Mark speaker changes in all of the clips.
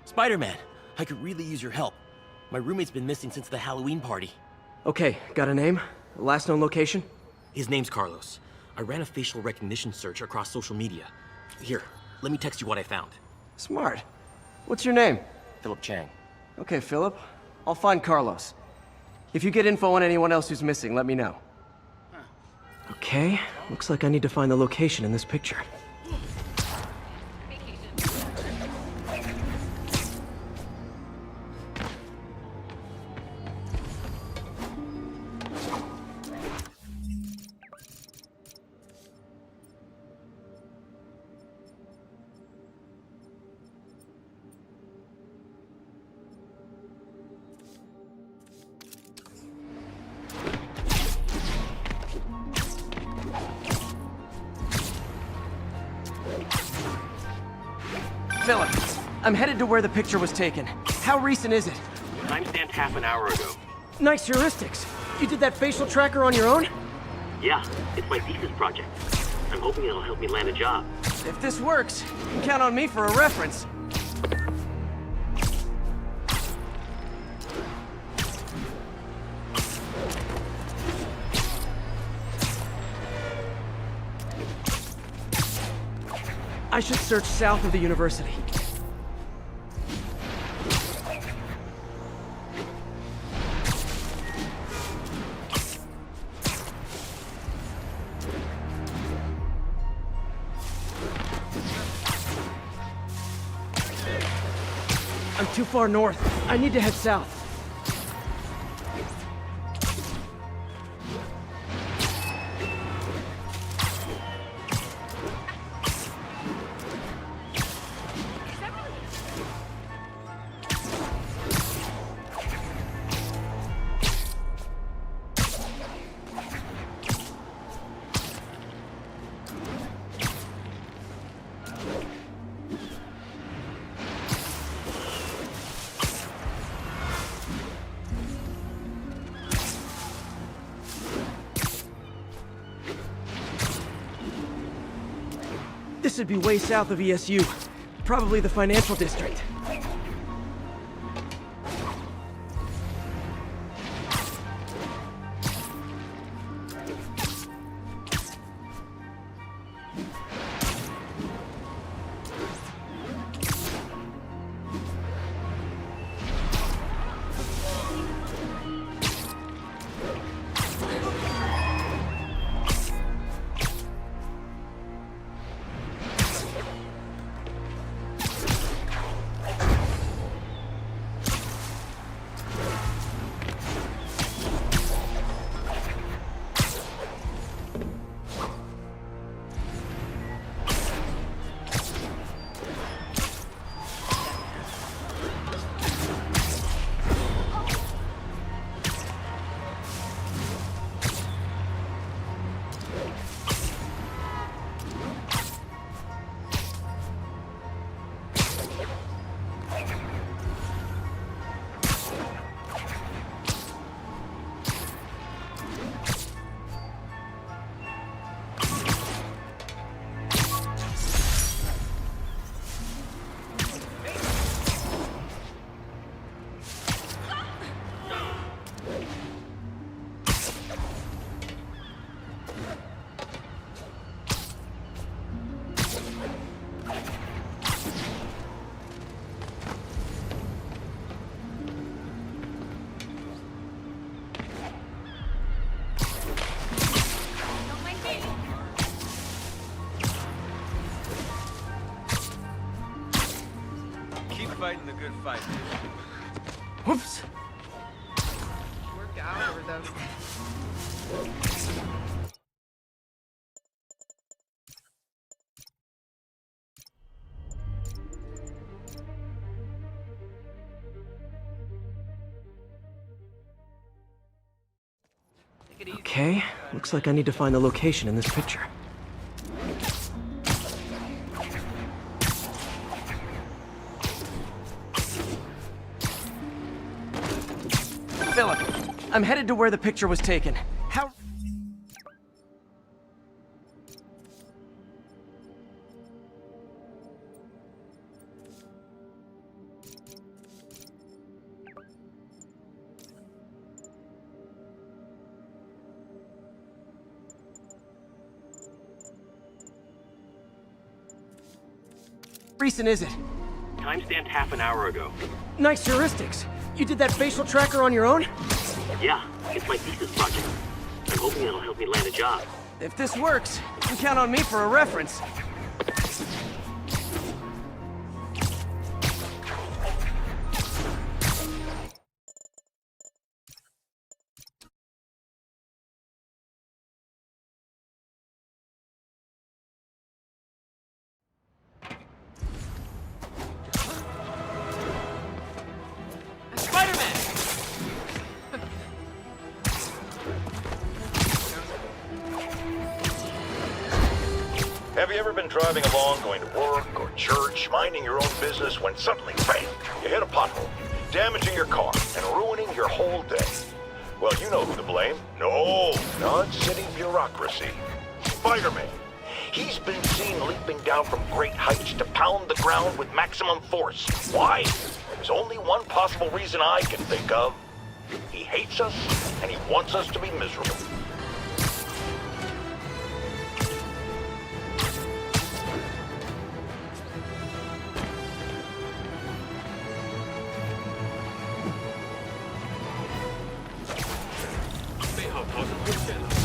Speaker 1: Spider-Man, I could really use your help. My roommate's been missing since the Halloween party.
Speaker 2: Okay, got a name? Last known location?
Speaker 1: His name's Carlos. I ran a facial recognition search across social media. Here, let me text you what I found.
Speaker 2: Smart. What's your name?
Speaker 1: Philip Chang.
Speaker 2: Okay, Philip. I'll find Carlos. If you get info on anyone else who's missing, let me know. Okay, looks like I need to find the location in this picture. Philip, I'm headed to where the picture was taken. How recent is it?
Speaker 3: Timestamped half an hour ago.
Speaker 2: Nice heuristics. You did that facial tracker on your own?
Speaker 3: Yeah, it's my thesis project. I'm hoping it'll help me land a job.
Speaker 2: If this works, you can count on me for a reference. I should search south of the university. I'm too far north. I need to head south. This would be way south of ESU. Probably the financial district.
Speaker 4: Fighting the good fight.
Speaker 2: Whoops.
Speaker 5: Worked out over them.
Speaker 2: Okay, looks like I need to find the location in this picture. Philip, I'm headed to where the picture was taken. How... recent is it?
Speaker 3: Time stamped half an hour ago.
Speaker 2: Nice heuristics. You did that facial tracker on your own?
Speaker 3: Yeah, it's my thesis project. I'm hoping it'll help me land a job.
Speaker 2: If this works, you can count on me for a reference.
Speaker 6: Have you ever been driving along, going to work or church, minding your own business, when suddenly, bam, you hit a pothole, damaging your car and ruining your whole day? Well, you know who to blame. No, not city bureaucracy. Spider-Man. He's been seen leaping down from great heights to pound the ground with maximum force. Why? There's only one possible reason I can think of. He hates us, and he wants us to be miserable.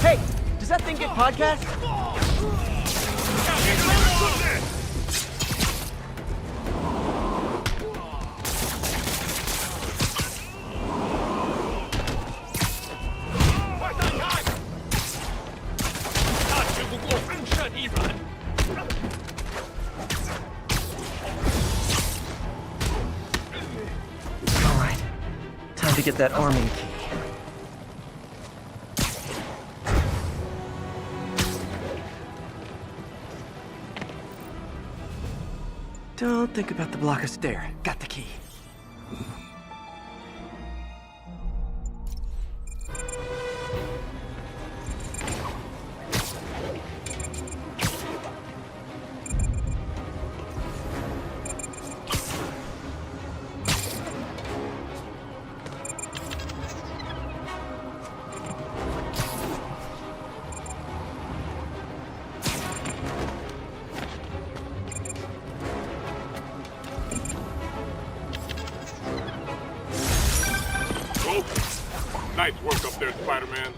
Speaker 2: Hey, does that thing get podcast? All right, time to get that arming key. Don't think about the block of stair. Got the key.
Speaker 7: Nice work up there, Spider-Man.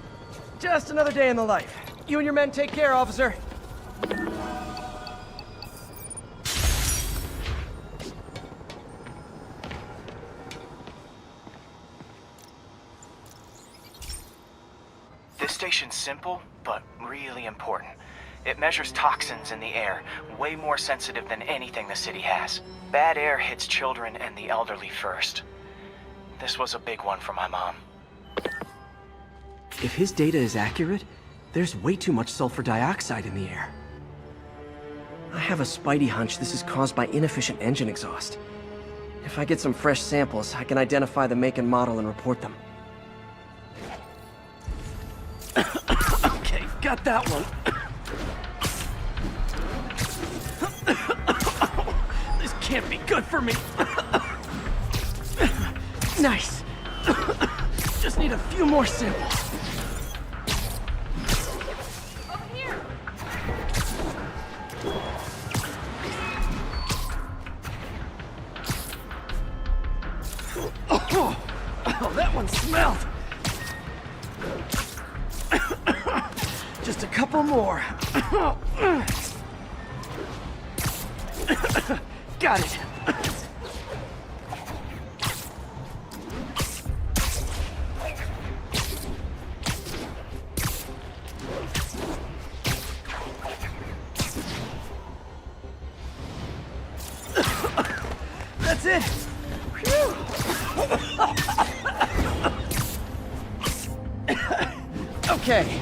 Speaker 2: Just another day in the life. You and your men take care, officer.
Speaker 8: This station's simple, but really important. It measures toxins in the air, way more sensitive than anything the city has. Bad air hits children and the elderly first. This was a big one for my mom.
Speaker 2: If his data is accurate, there's way too much sulfur dioxide in the air. I have a spidey hunch this is caused by inefficient engine exhaust. If I get some fresh samples, I can identify the make and model and report them. Okay, got that one. This can't be good for me. Nice. Just need a few more samples.
Speaker 5: Over here.
Speaker 2: Oh, that one smelled. Just a couple more. Got it. That's it. Phew. Okay,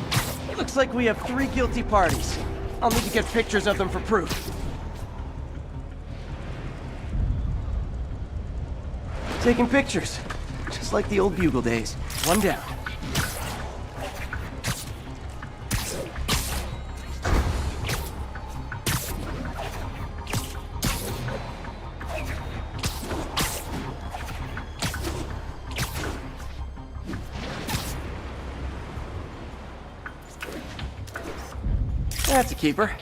Speaker 2: looks like we have 3 guilty parties. I'll need to get pictures of them for proof. Taking pictures, just like the old Bugle days. One down. That's a keeper.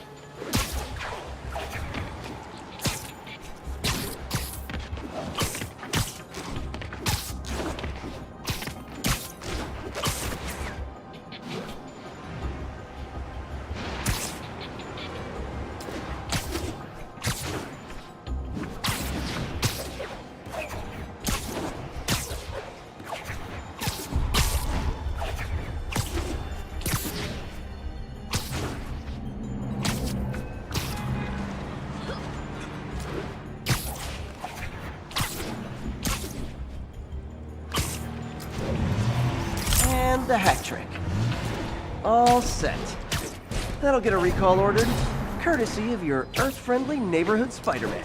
Speaker 2: The hat trick. All set. That'll get a recall ordered, courtesy of your Earth-friendly neighborhood Spider-Man.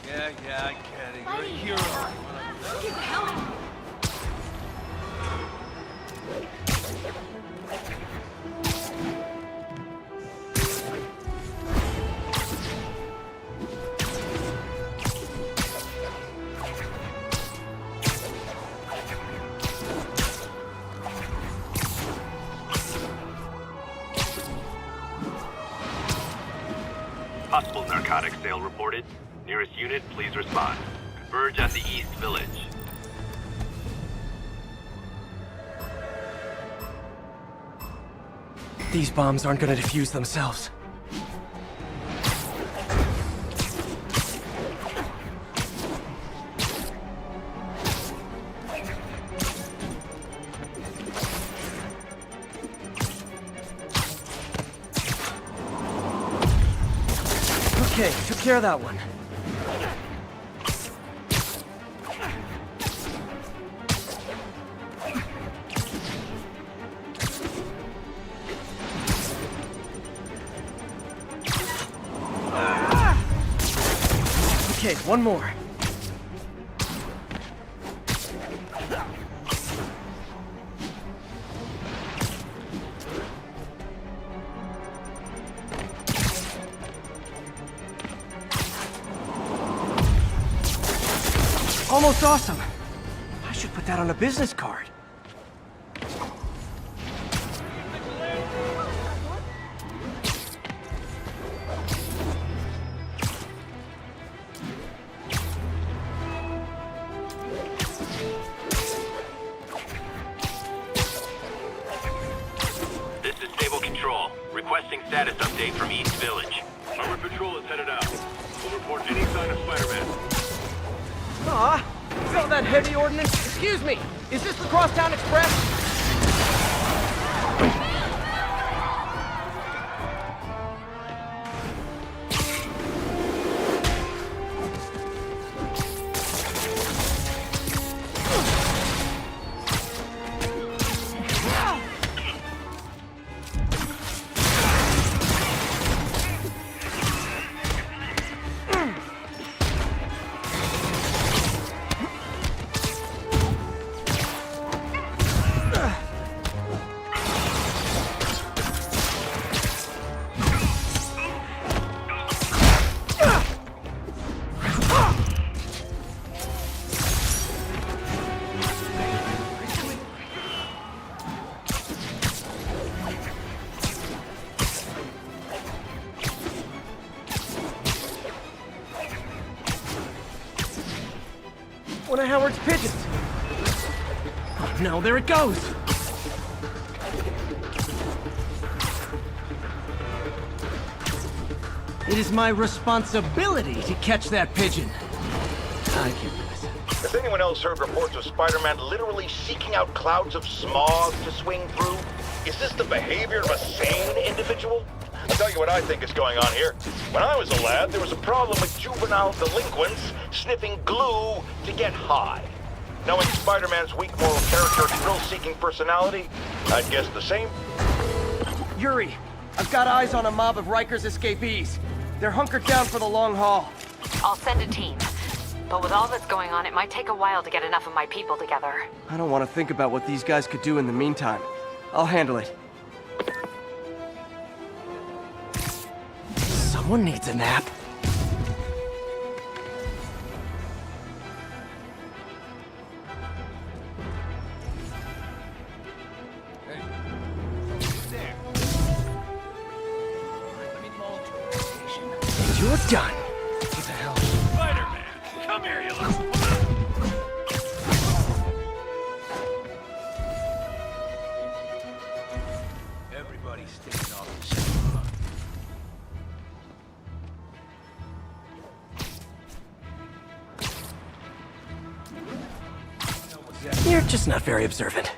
Speaker 4: Yeah, I get it. You're a hero.
Speaker 5: Get help!
Speaker 9: Possible narcotics sale reported. Nearest unit, please respond. Converge at the East Village.
Speaker 2: These bombs aren't gonna defuse themselves. Okay, took care of that one. Okay, one more. Almost awesome. I should put that on a business card.
Speaker 9: This is Stable Control. Requesting status update from East Village.
Speaker 7: Armored patrol is headed out. We'll report any sign of Spider-Man.
Speaker 2: Aw, saw that heavy ordnance? Excuse me, is this the Crosstown Express? One of Howard's pigeons. Oh no, there it goes! It is my responsibility to catch that pigeon. I can't do this.
Speaker 6: Has anyone else heard reports of Spider-Man literally seeking out clouds of smog to swing through? Is this the behavior of a sane individual? I'll tell you what I think is going on here. When I was a lad, there was a problem with juvenile delinquents sniffing glue to get high. Knowing Spider-Man's weak moral character and thrill-seeking personality, I'd guess the same.
Speaker 2: Yuri, I've got eyes on a mob of Riker's escapees. They're hunkered down for the long haul.
Speaker 10: I'll send a team. But with all that's going on, it might take a while to get enough of my people together.
Speaker 2: I don't want to think about what these guys could do in the meantime. I'll handle it. Someone needs a nap. You're done. What the hell?
Speaker 7: Spider-Man! Come here, you little...
Speaker 4: Everybody's sticking off the ship.
Speaker 2: You're just not very observant.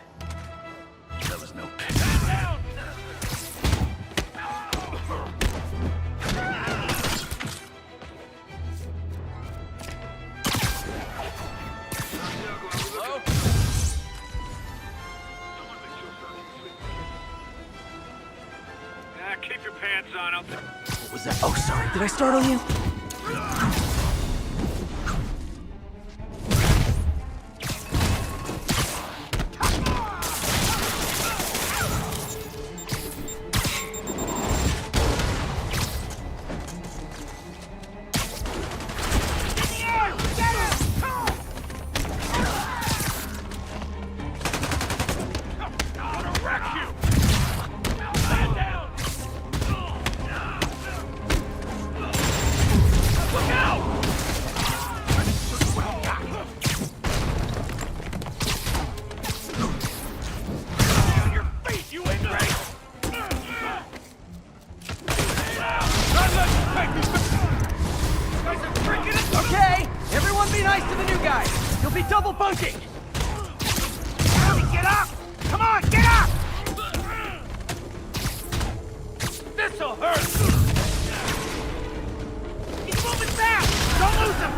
Speaker 7: There was no pit. hands on him.
Speaker 2: What was that? Oh, sorry. Did I startle you?
Speaker 11: Okay, everyone be nice to the new guy. You'll be double bunking. Get up! Come on, get up! This'll hurt. He's moving fast. Don't lose him.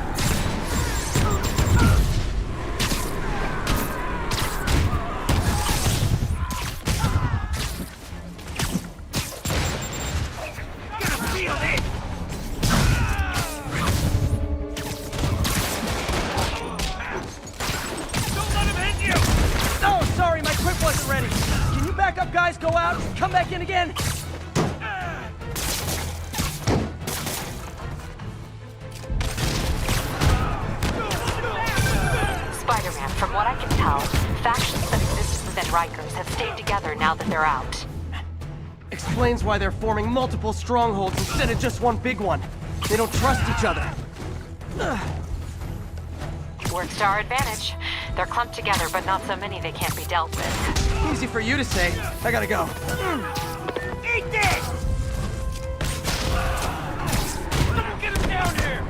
Speaker 11: Gonna feel it. Oh, sorry, my grip wasn't ready. Can you back up, guys? Go out, come back in again.
Speaker 10: Spider-Man, from what I can tell, factions that existed within Rikers have stayed together now that they're out.
Speaker 11: Explains why they're forming multiple strongholds instead of just one big one. They don't trust each other.
Speaker 10: Works to our advantage. They're clumped together, but not so many they can't be dealt with.
Speaker 11: Easy for you to say. I gotta go. Eat this! Someone get him down here!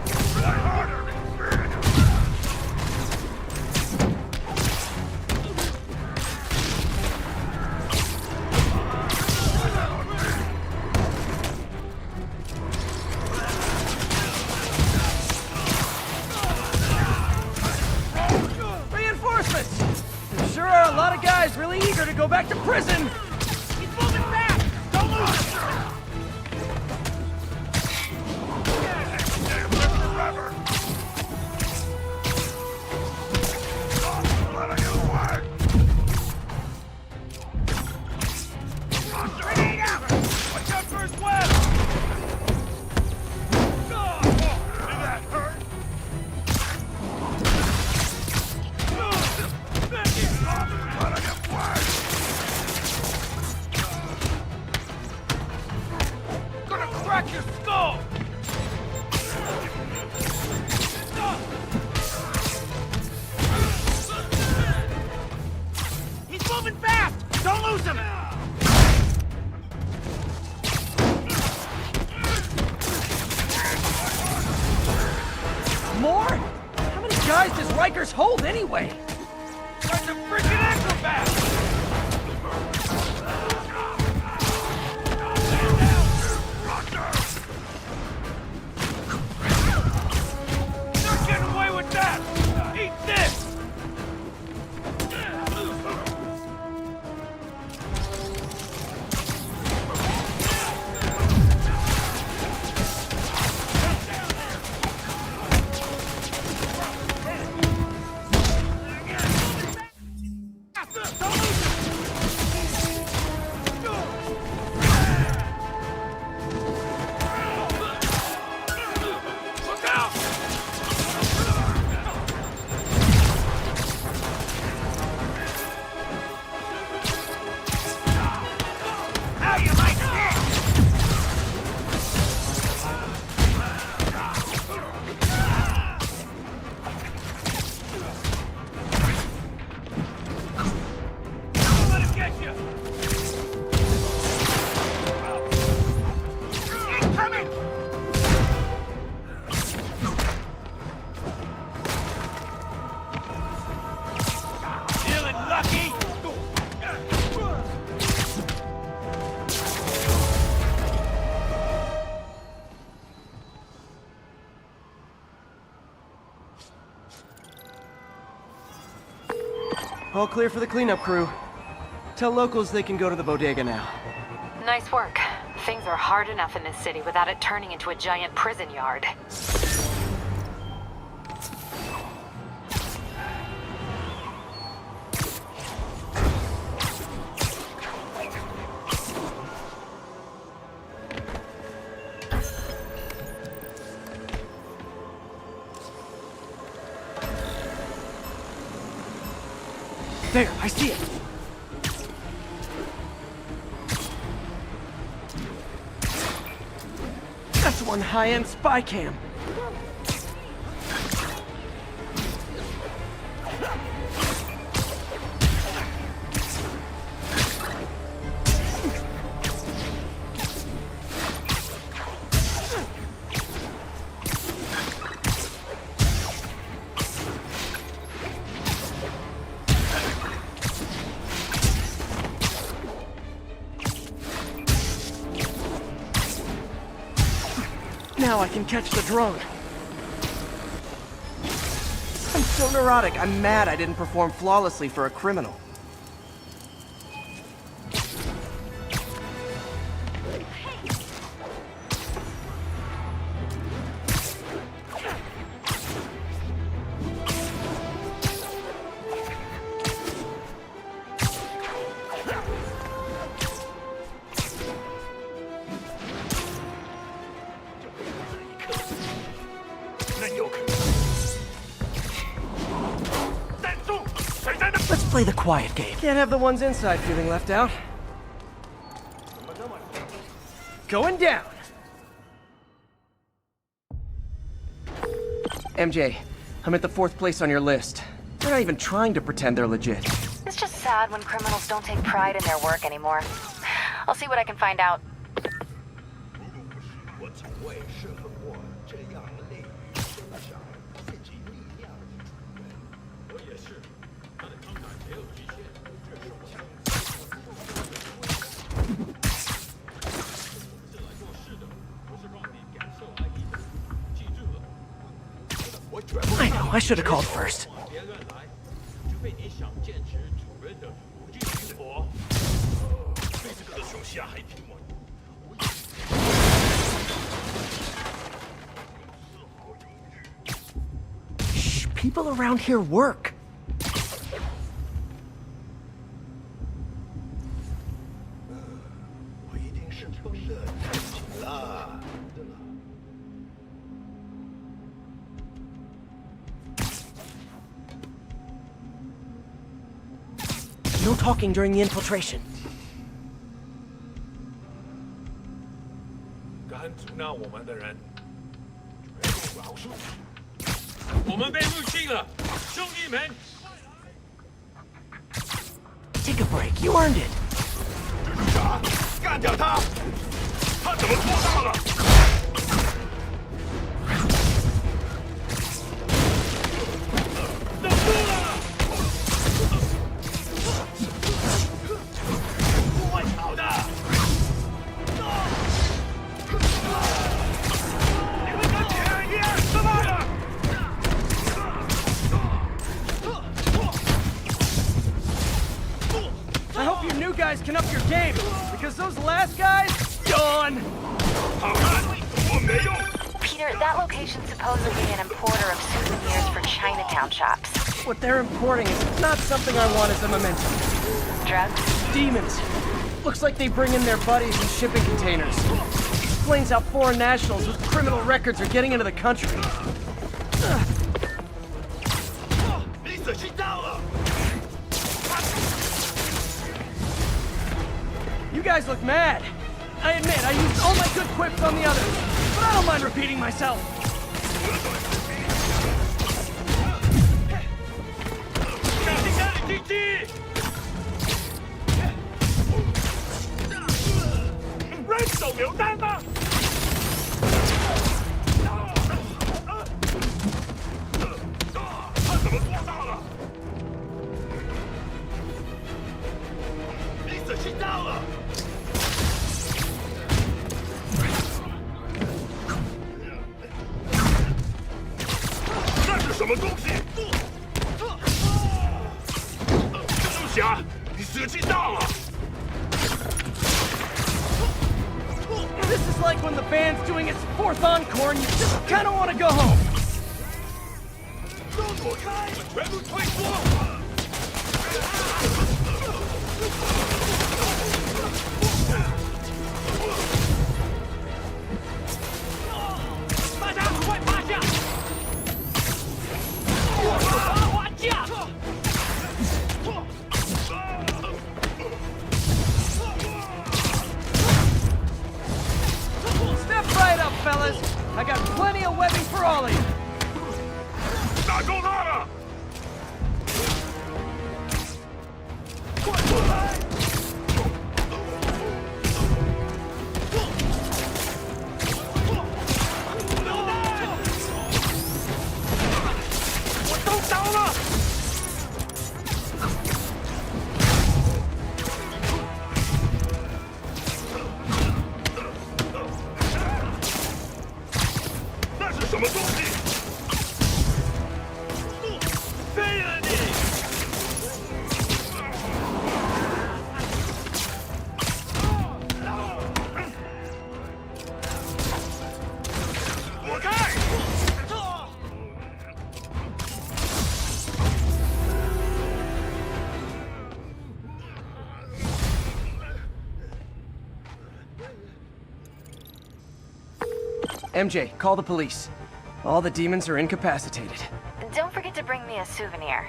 Speaker 11: Reinforcements! There sure are a lot of guys really eager to go back to prison! He's moving fast! Don't lose him! Grenade out! Watch out for his web! Did that hurt? Gonna crack your skull! He's moving fast! Don't lose him! More? How many guys does Rikers hold anyway? Like a freaking acrobat! Not getting away with that! Eat this! How you like this? Don't let him get you! Incoming! Feeling lucky? All clear for the cleanup crew. Tell locals they can go to the bodega now.
Speaker 10: Nice work. Things are hard enough in this city without it turning into a giant prison yard.
Speaker 2: There, I see it. That's one high-end spy cam. Now I can catch the drone. I'm so neurotic, I'm mad I didn't perform flawlessly for a criminal. Let's play the quiet game. Can't have the ones inside feeling left out. Going down! MJ, I'm at the 4th place on your list. They're not even trying to pretend they're legit.
Speaker 10: It's just sad when criminals don't take pride in their work anymore. I'll see what I can find out.
Speaker 2: I know, I should have called first. Shh, people around here work. No talking during the infiltration.
Speaker 7: 敢阻挠我们的人，全部饶恕。我们被入侵了，兄弟们！
Speaker 2: Take a break, you earned it.
Speaker 6: 蜘蛛侠，干掉他！他怎么做到了？
Speaker 11: I hope you new guys can up your game, because those last guys, yawn.
Speaker 10: Peter, that location's supposedly an importer of souvenirs for Chinatown shops.
Speaker 11: What they're importing is not something I want as a memento.
Speaker 10: Drugs?
Speaker 11: Demons. Looks like they bring in their buddies in shipping containers. Explains how foreign nationals with criminal records are getting into the country. You guys look mad. I admit, I used all my good quips on the others, but I don't mind repeating myself. This is like when the band's doing its 4th encore and you just kind of want to go home. Step right up, fellas. I got plenty of webbing for all of you. MJ, call the police. All the demons are incapacitated.
Speaker 10: Don't forget to bring me a souvenir.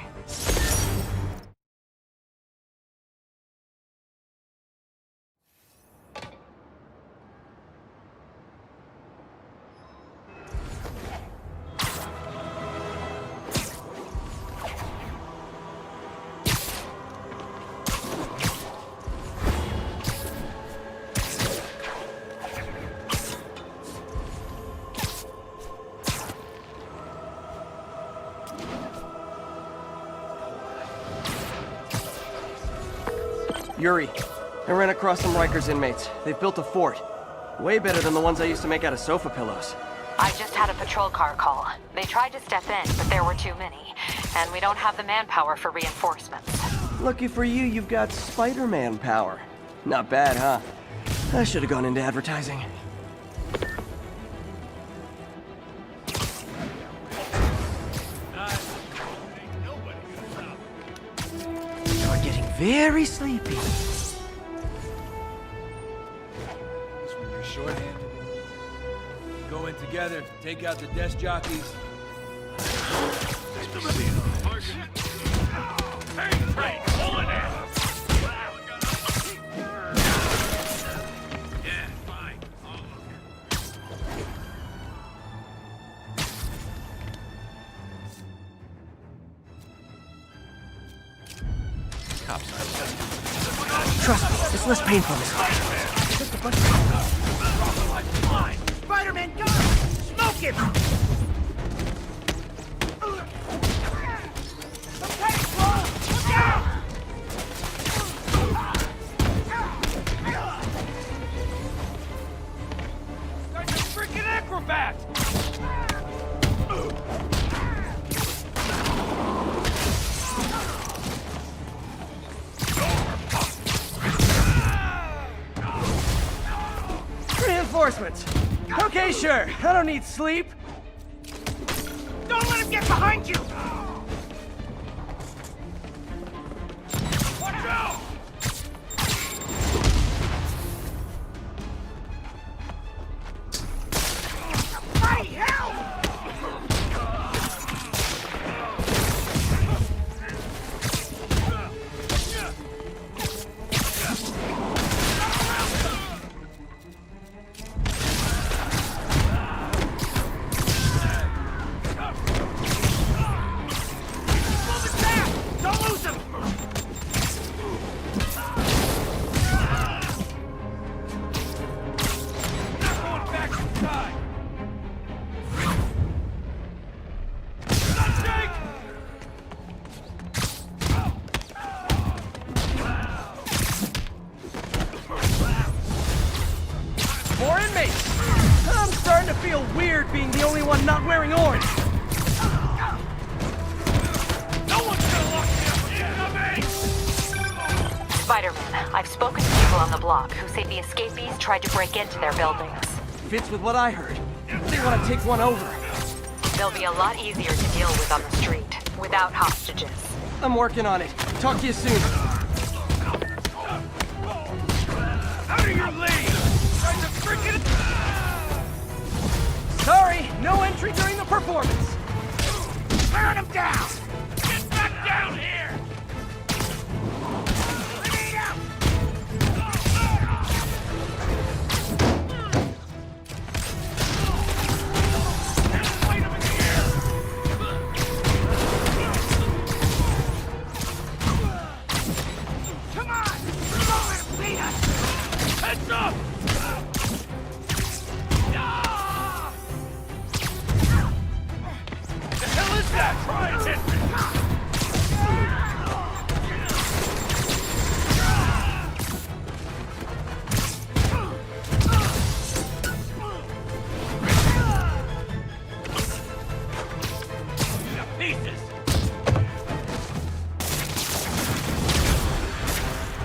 Speaker 11: Yuri, I ran across some Rikers inmates. They've built a fort. Way better than the ones I used to make out of sofa pillows.
Speaker 10: I just had a patrol car call. They tried to step in, but there were too many. And we don't have the manpower for reinforcements.
Speaker 11: Lucky for you, you've got Spider-Man power. Not bad, huh? I should have gone into advertising. You're getting very sleepy.
Speaker 4: That's when you're short-handed. Go in together, take out the desk jockeys.
Speaker 11: Trust me, it's less painful this way. Just a bunch of...
Speaker 12: Spider-Man, go! Smoke him! Okay, Paul! Look out!
Speaker 11: Guy's a freaking acrobat! Reinforcements. Okay, sure. I don't need sleep.
Speaker 12: Don't let him get behind you!
Speaker 11: Watch out!
Speaker 12: Hey, help! Don't lose him!
Speaker 11: Not going back inside. More inmates! I'm starting to feel weird being the only one not wearing orange.
Speaker 10: Spider-Man, I've spoken to people on the block who say the escapees tried to break into their buildings.
Speaker 11: Fits with what I heard. They want to take one over.
Speaker 10: They'll be a lot easier to deal with on the street, without hostages.
Speaker 11: I'm working on it. Talk to you soon.
Speaker 12: Out of your lane! Trying to freaking...
Speaker 11: Sorry, no entry during the performance.
Speaker 12: Burn him down! Get back down here! Grenade out! Fight him in the air! Come on! Don't let him beat us! Heads up! The hell is that? Try and hit me! Pieces!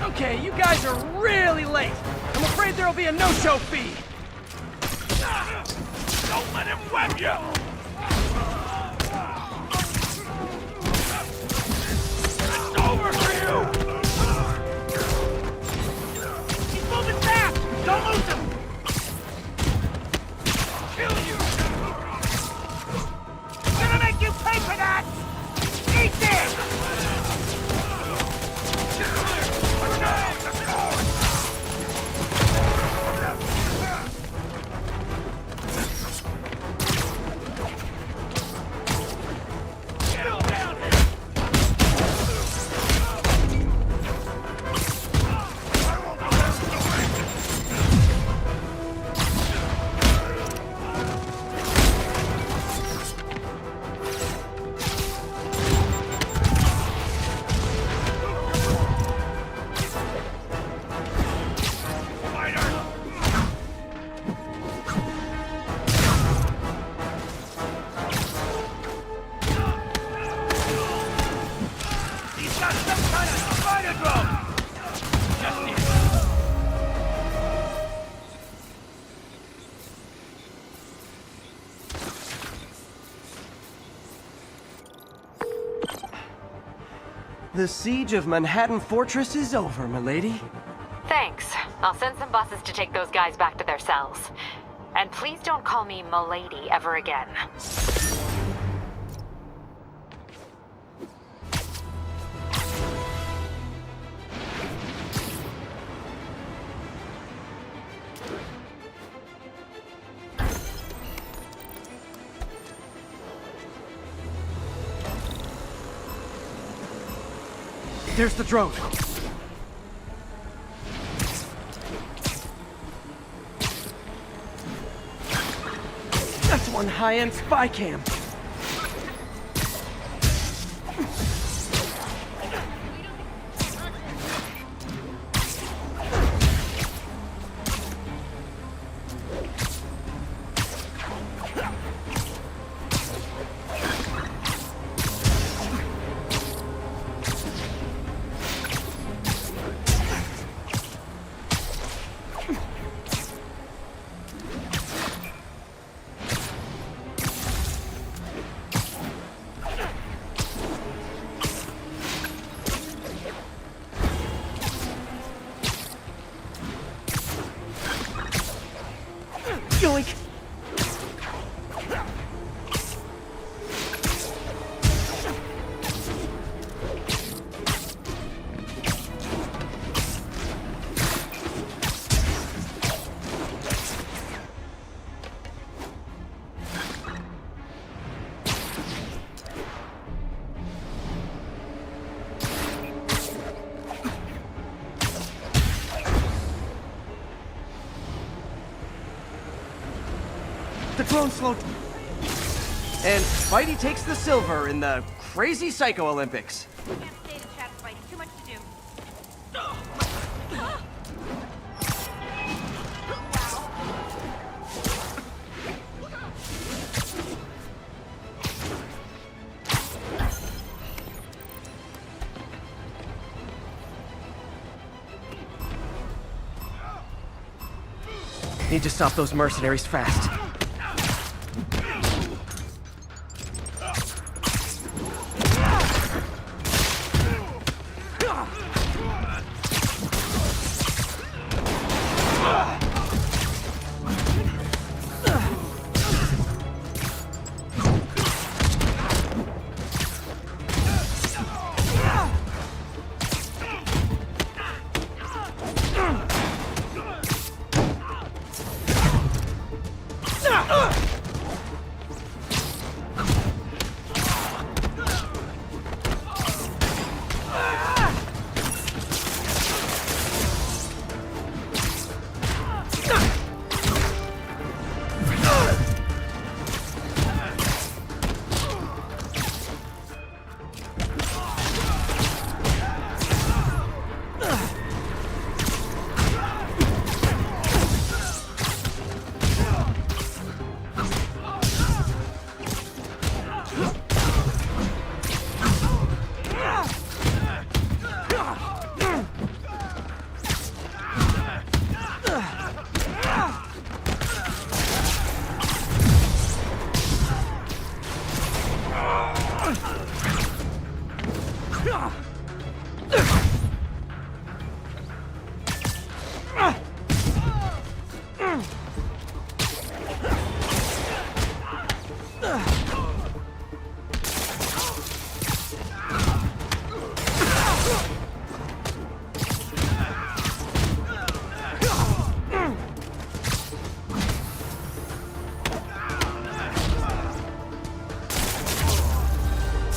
Speaker 11: Okay, you guys are really late. I'm afraid there'll be a no-show fee.
Speaker 12: Don't let him web you! It's over for you! He's moving fast! Don't lose him! Kill you! Gonna make you pay for that! Eat this! He's got some kind of spider drone! Just need
Speaker 11: The siege of Manhattan Fortress is over, milady.
Speaker 10: Thanks. I'll send some buses to take those guys back to their cells. And please don't call me Milady ever again.
Speaker 11: There's the drone. That's one high-end spy cam. Yoink! The drone slowed... And Spidey takes the silver in the Crazy Psycho Olympics.
Speaker 12: Can't stay to chat, Spidey. Too much to do.
Speaker 2: Need to stop those mercenaries fast.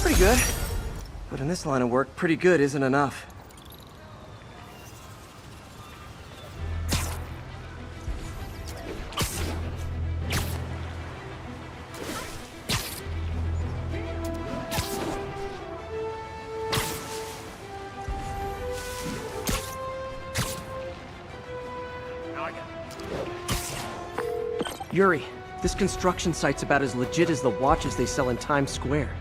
Speaker 2: Pretty good. But in this line of work, pretty good isn't enough. Yuri, this construction site's about as legit as the watches they sell in Times Square.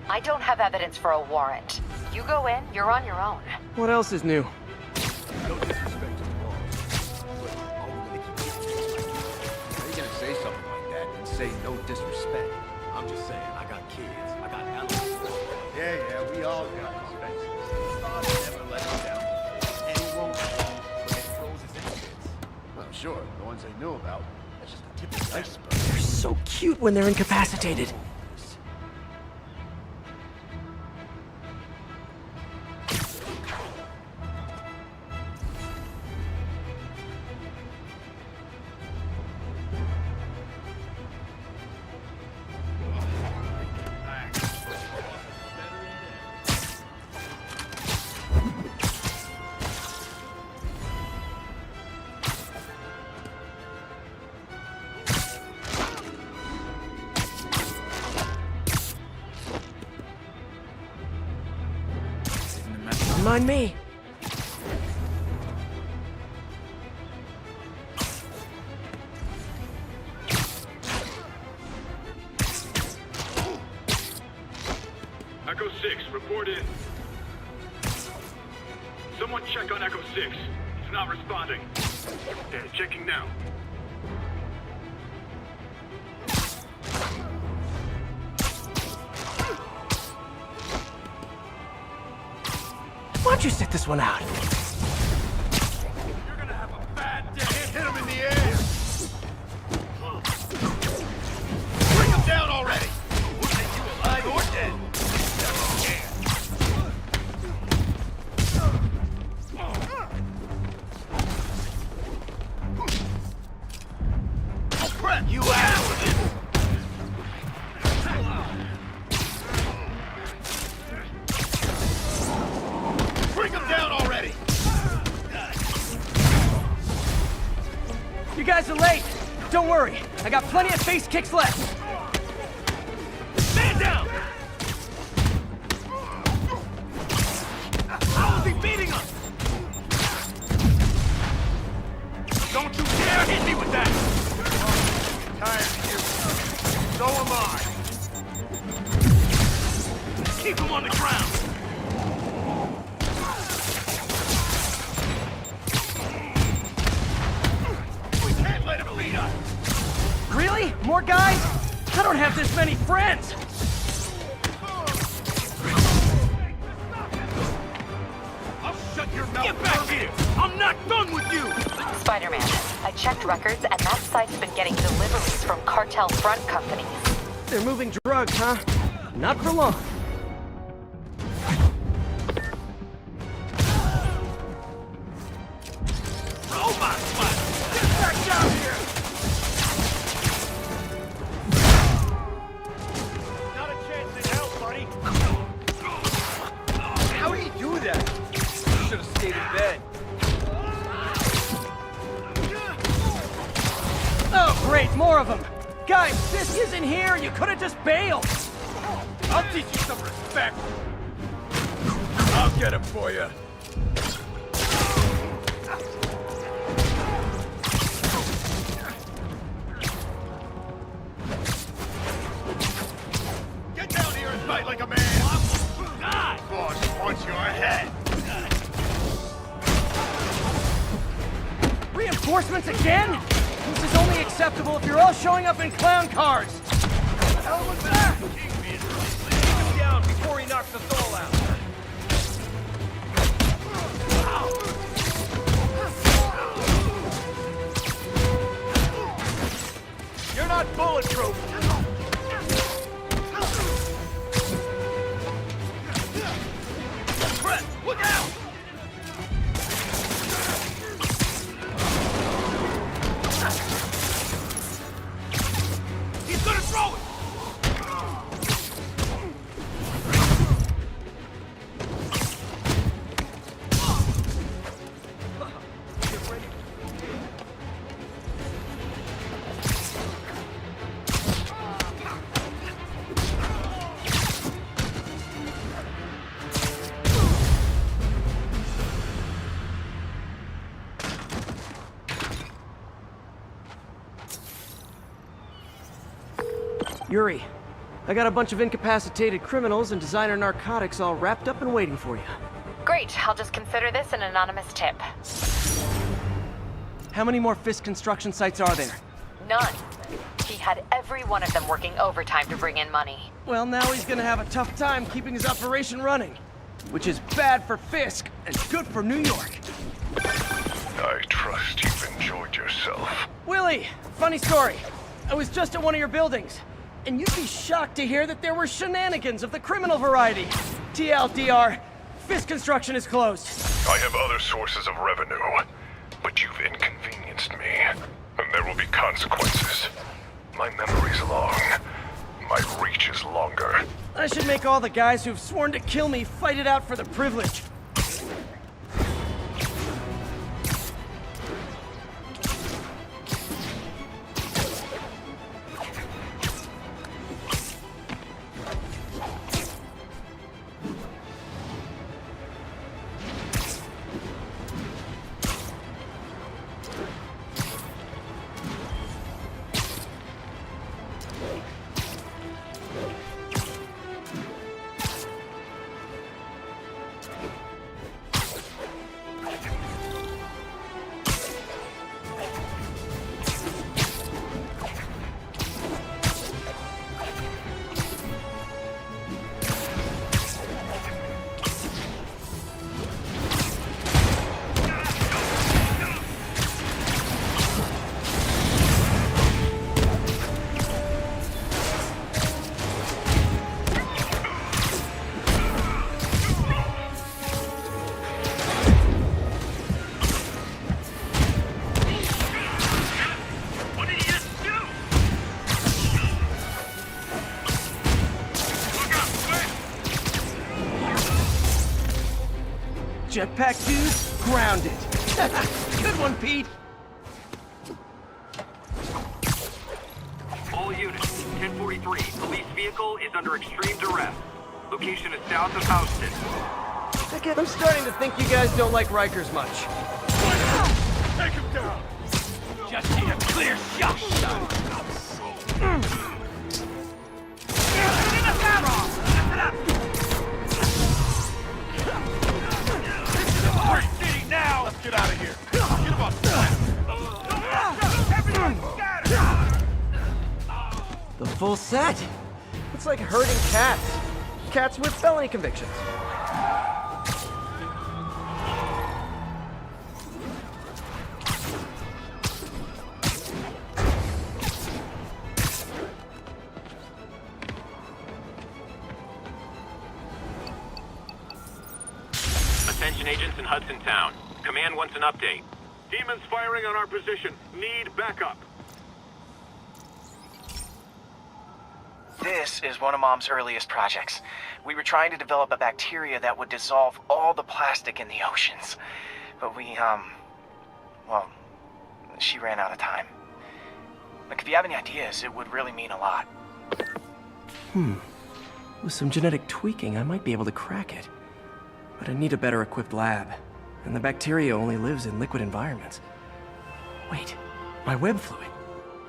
Speaker 10: I don't have evidence for a warrant. You go in, you're on your own.
Speaker 2: What else is new?
Speaker 4: No disrespect to the law, but are we gonna keep it? How you gonna say something like that and say no disrespect?
Speaker 1: I'm just saying, I got kids, I got animals.
Speaker 12: Yeah, we all got expenses. God never let us down. And he won't when it throws his kids. Well, sure, the ones they knew about. That's just the tip of the iceberg.
Speaker 2: They're so cute when they're incapacitated. Mind me.
Speaker 9: Echo 6, report in. Someone check on Echo 6. He's not responding. Checking now.
Speaker 2: Why don't you sit this one out?
Speaker 12: You're gonna have a bad day. Hit him in the air. Bring him down already. We'll take you alive or dead. Oh, crap, you out with it. Bring him down already!
Speaker 11: You guys are late. Don't worry. I got plenty of face kicks left.
Speaker 12: Man down! How is he beating us? Don't you dare hit me with that! I'm tired of you. So am I. Keep him on the ground! We can't let him lead
Speaker 11: I don't have this many friends!
Speaker 12: I'll shut your mouth.
Speaker 11: Get back here! I'm not done with you!
Speaker 10: Spider-Man, I checked records and that site's been getting deliveries from cartel front companies.
Speaker 11: They're moving drugs, huh? Not for long.
Speaker 12: Robot fight! Get back down here! Not a chance in hell, buddy. How do you do that? Should have stayed in bed.
Speaker 11: Oh, great, more of them! Guys, this isn't here! You could have just bailed!
Speaker 12: I'll teach you some respect. I'll get him for you. Get down here and fight like a man. Boss wants your head.
Speaker 11: Reinforcements again? This is only acceptable if you're all showing up in clown cars!
Speaker 12: What the hell was that? Take him down before he knocks the soul out. You're not bulletproof. Brett, look out! He's gonna throw it!
Speaker 11: Yuri, I got a bunch of incapacitated criminals and designer narcotics all wrapped up and waiting for you.
Speaker 10: Great, I'll just consider this an anonymous tip.
Speaker 11: How many more Fisk construction sites are there?
Speaker 10: None. He had every one of them working overtime to bring in money.
Speaker 11: Well, now he's gonna have a tough time keeping his operation running. Which is bad for Fisk and good for New York.
Speaker 6: I trust you've enjoyed yourself.
Speaker 11: Willie, funny story. I was just at one of your buildings. And you'd be shocked to hear that there were shenanigans of the criminal variety. TLDR, Fisk Construction is closed.
Speaker 6: I have other sources of revenue, but you've inconvenienced me, and there will be consequences. My memory's long. My reach is longer.
Speaker 11: I should make all the guys who've sworn to kill me fight it out for the privilege. Jetpack dude, grounded. Good one, Pete.
Speaker 9: All units, 1043. Police vehicle is under extreme duress. Location is south of Houston.
Speaker 11: I'm starting to think you guys don't like Rikers much.
Speaker 12: Take him down!
Speaker 11: Just need a clear shot.
Speaker 12: Now! Let's get out of here! Get him off! Everyone scatter!
Speaker 11: The Full set. It's like herding cats. Cats with felony convictions.
Speaker 9: Attention agents in Hudson Town. Command wants an update. Demons firing on our position. Need backup.
Speaker 8: This is one of Mom's earliest projects. We were trying to develop a bacteria that would dissolve all the plastic in the oceans. But well, she ran out of time. Look, if you have any ideas, it would really mean a lot.
Speaker 2: With some genetic tweaking, I might be able to crack it. But I need a better equipped lab. And the bacteria only lives in liquid environments. Wait, my web fluid.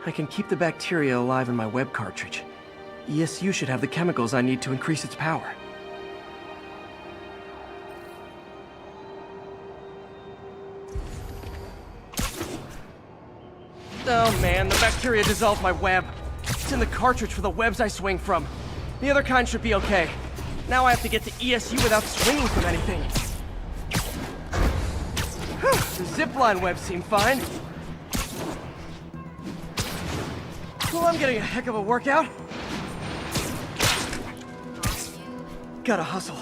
Speaker 2: I can keep the bacteria alive in my web cartridge. ASU should have the chemicals I need to increase its power.
Speaker 11: Oh man, the bacteria dissolved my web. It's in the cartridge for the webs I swing from. The other kind should be okay. Now I have to get to ASU without swinging from anything. The zipline webs seem fine. Well, I'm getting a heck of a workout. Gotta hustle.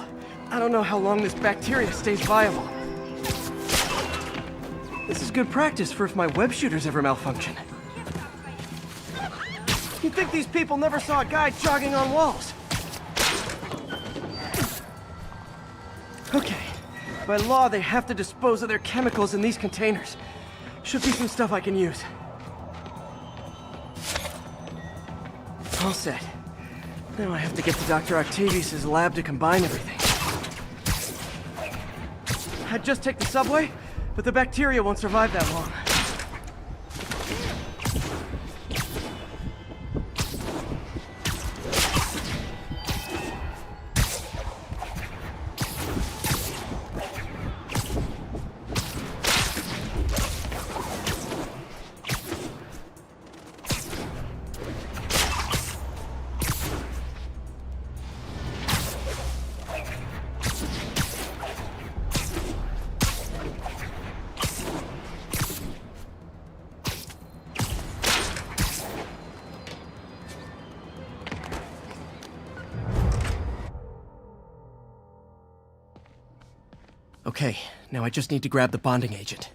Speaker 11: I don't know how long this bacteria stays viable. This is good practice for if my web shooters ever malfunction. You'd think these people never saw a guy jogging on walls. Okay. By law, they have to dispose of their chemicals in these containers. Should be some stuff I can use. All set. Now I have to get to Dr. Octavius' lab to combine everything. I'd just take the subway, but the bacteria won't survive that long.
Speaker 2: Okay, now I just need to grab the bonding agent.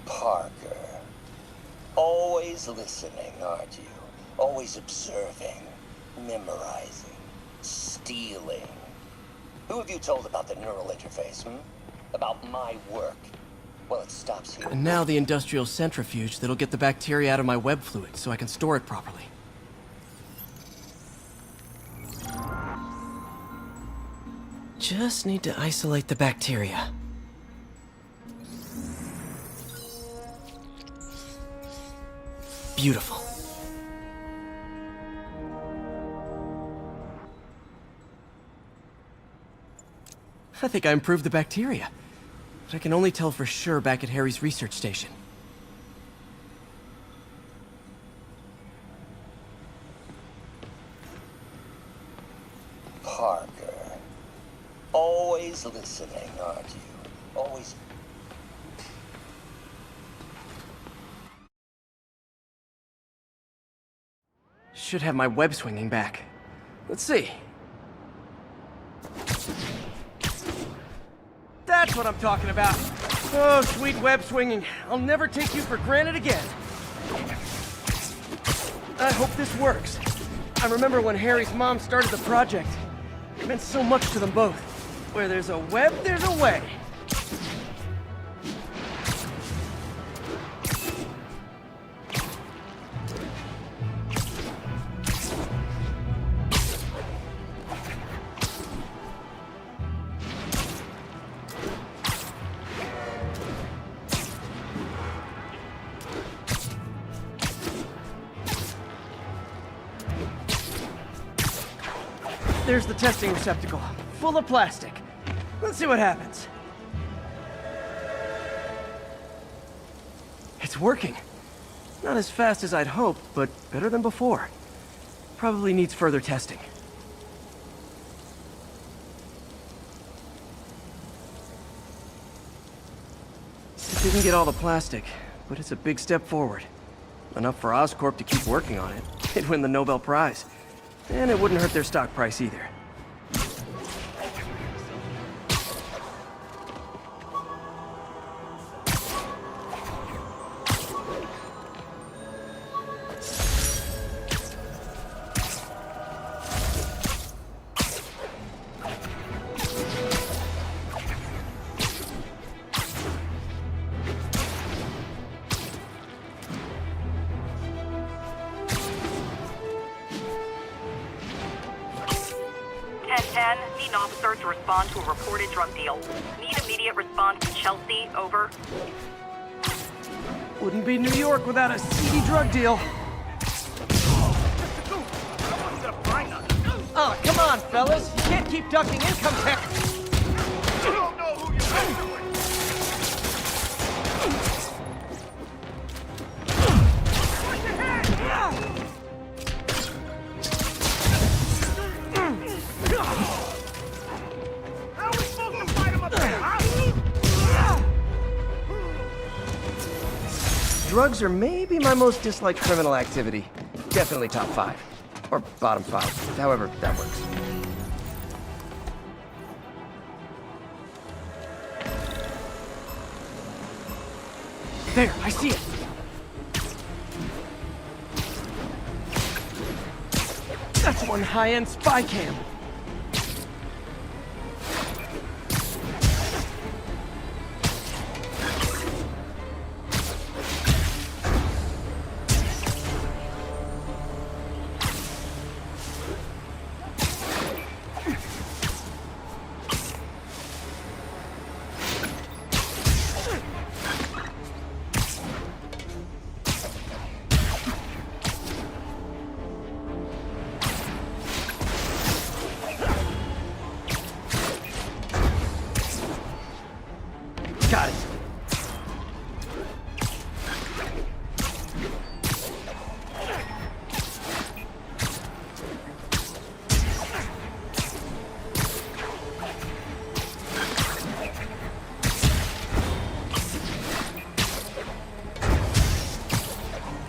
Speaker 13: Parker. Always listening, aren't you? Always observing, memorizing, stealing. Who have you told about the neural interface, About my work? Well, it stops here.
Speaker 2: And now the industrial centrifuge that'll get the bacteria out of my web fluid so I can store it properly. Just need to isolate the bacteria. Beautiful. I think I improved the bacteria. But I can only tell for sure back at Harry's research station.
Speaker 13: Parker. Always listening, aren't you? Always...
Speaker 2: Should have my web swinging back. Let's see.
Speaker 11: That's what I'm talking about. Oh, sweet web swinging. I'll never take you for granted again. I hope this works. I remember when Harry's mom started the project. It meant so much to them both. Where there's a web, there's a way. There's the testing receptacle, full of plastic. Let's see what happens. It's working. Not as fast as I'd hoped, but better than before. Probably needs further testing. It didn't get all the plastic, but it's a big step forward. Enough for Oscorp to keep working on it. They'd win the Nobel Prize. And it wouldn't hurt their stock price either.
Speaker 14: Need an officer to respond to a reported drug deal. Need immediate response to Chelsea, over.
Speaker 11: Wouldn't be New York without a seedy drug deal. Oh, come on, fellas. You can't keep ducking income tax.
Speaker 12: You don't know who you're messing with. Watch your head! How are we supposed to fight him up there, huh?
Speaker 2: Drugs are maybe my most disliked criminal activity. Definitely top 5. Or bottom 5. However that works.
Speaker 11: There, I see it. That's one high-end spy cam. Got it.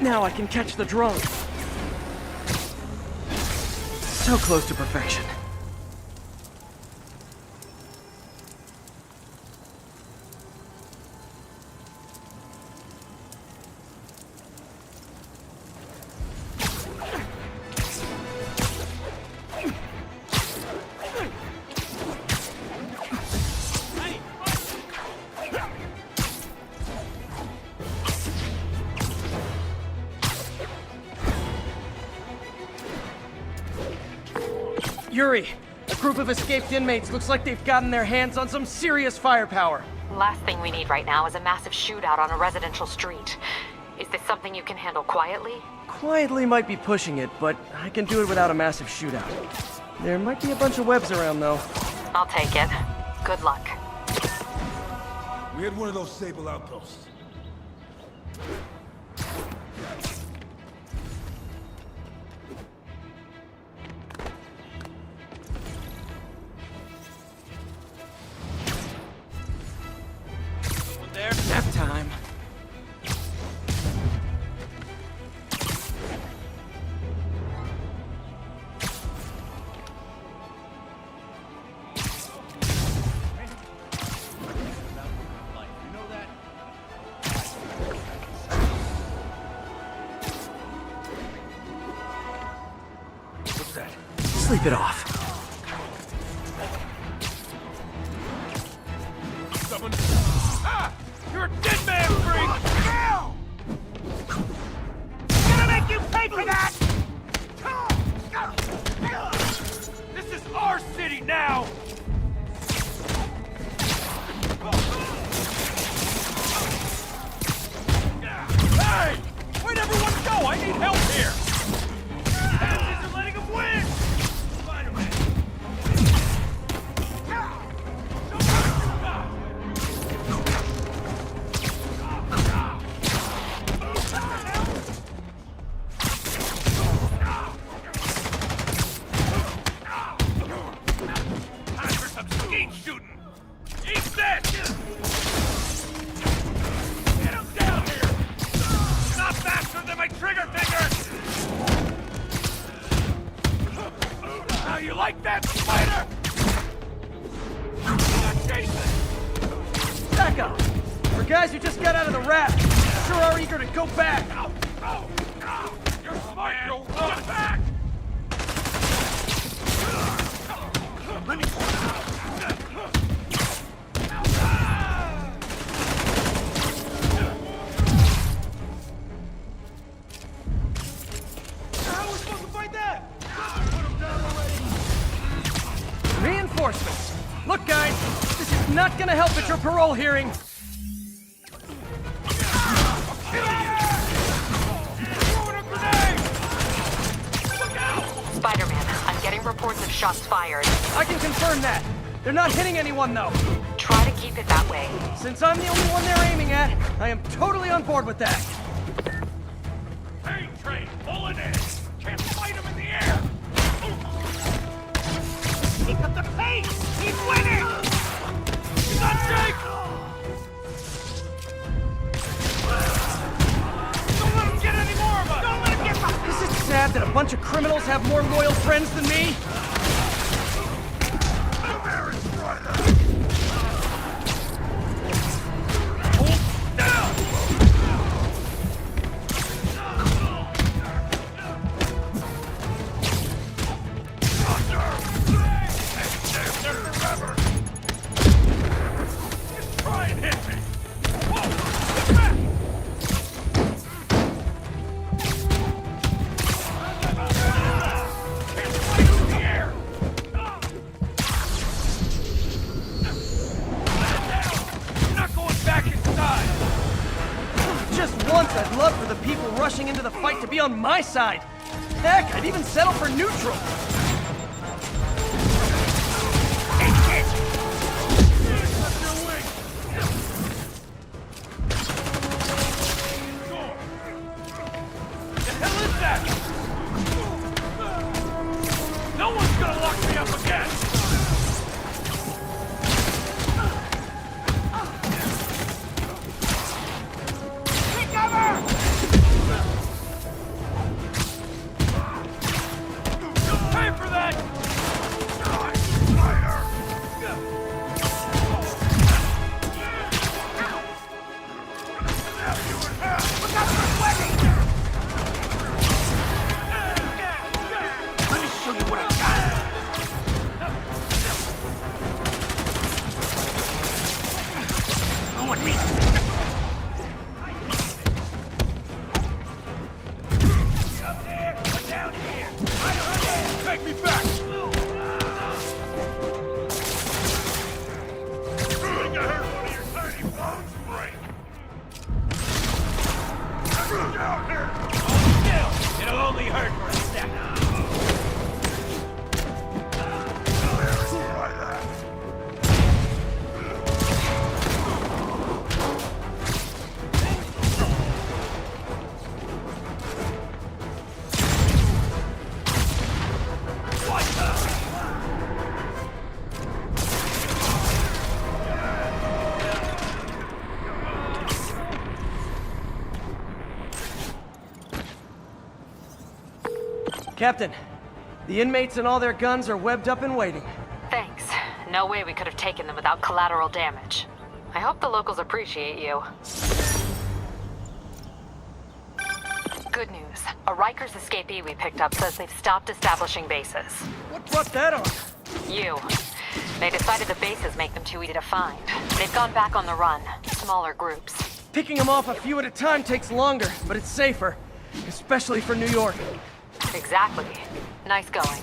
Speaker 11: Now I can catch the drone. So close to perfection. Yuri, a group of escaped inmates looks like they've gotten their hands on some serious firepower.
Speaker 10: Last thing we need right now is a massive shootout on a residential street. Is this something you can handle quietly?
Speaker 11: Quietly might be pushing it, but I can do it without a massive shootout. There might be a bunch of webs around, though.
Speaker 10: I'll take it. Good luck.
Speaker 7: We had one of those Sable outposts.
Speaker 11: There. Nap time.
Speaker 7: What's that?
Speaker 2: Sleep it off.
Speaker 7: Someone... Ah! You're a dead man, freak!
Speaker 12: Hell! Gonna make you pay for that!
Speaker 7: This is our city now! Hey! Where'd everyone go? I need help here!
Speaker 12: Asses are letting him win! Spider-Man, like that, Spider! Jason!
Speaker 11: Back up! For guys who just got out of the raft, sure are eager to go back!
Speaker 12: You're smart, you'll run back! Let me...
Speaker 11: Reinforcements! Look, guys, this is not gonna help at your parole hearing!
Speaker 10: Spider-Man, I'm getting reports of shots fired.
Speaker 11: I can confirm that. They're not hitting anyone, though.
Speaker 10: Try to keep it that way.
Speaker 11: Since I'm the only one they're aiming at, I am totally on board with that.
Speaker 12: Pain train, pulling in! Can't fight him in the air! Pick up the pace! He's winning! He's on Jake! Don't let him get any more of us! Don't let him get my...
Speaker 11: Is it sad that a bunch of criminals have more loyal friends than me? I'd love for the people rushing into the fight to be on my side. Heck, I'd even settle for neutral.
Speaker 12: The hell is that? No one's gonna lock me up again!
Speaker 11: Captain, the inmates and all their guns are webbed up and waiting.
Speaker 10: Thanks. No way we could have taken them without collateral damage. I hope the locals appreciate you. Good news. A Rikers escapee we picked up says they've stopped establishing bases.
Speaker 11: What brought that on?
Speaker 10: You. They decided the bases make them too easy to find. They've gone back on the run. Smaller groups.
Speaker 11: Picking them off a few at a time takes longer, but it's safer. Especially for New York.
Speaker 10: Exactly. Nice going.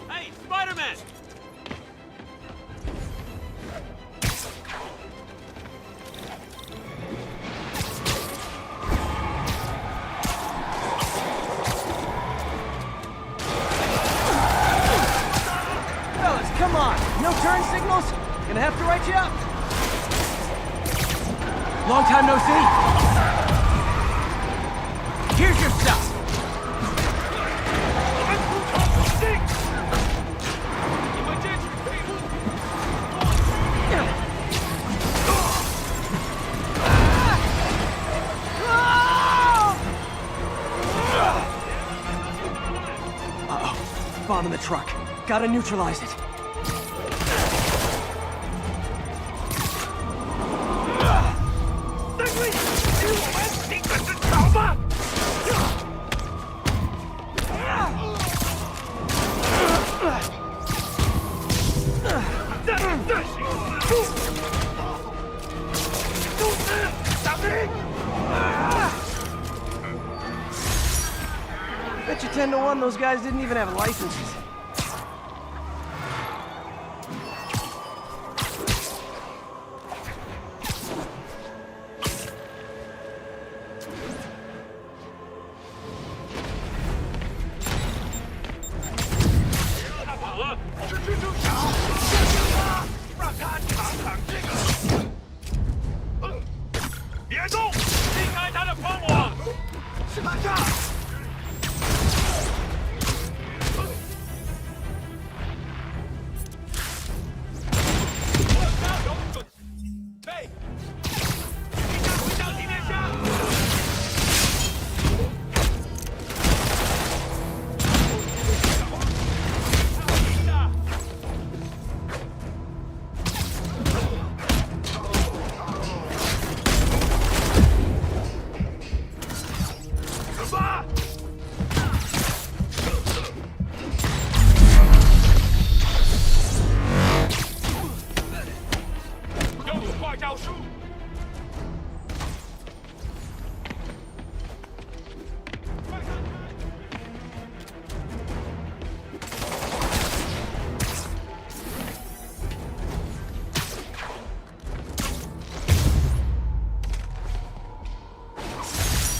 Speaker 7: Hey, Spider-Man!
Speaker 11: Come on, no turn signals? Gonna have to write you up. Long time no see. Here's your stuff. bomb in the truck. Gotta neutralize it. Bet you 10 to 1 those guys didn't even have licenses.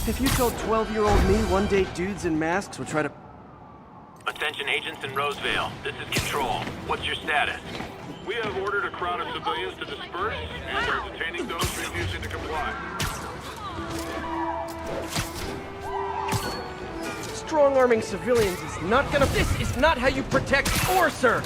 Speaker 11: If you told 12-year-old me one day dudes in masks would try to...
Speaker 9: Attention agents in Rosevale. This is Control. What's your status?
Speaker 7: We have ordered a crowd of civilians to disperse and are detaining those refusing to comply.
Speaker 11: Strong-arming civilians is not gonna... This is not how you protect or serve!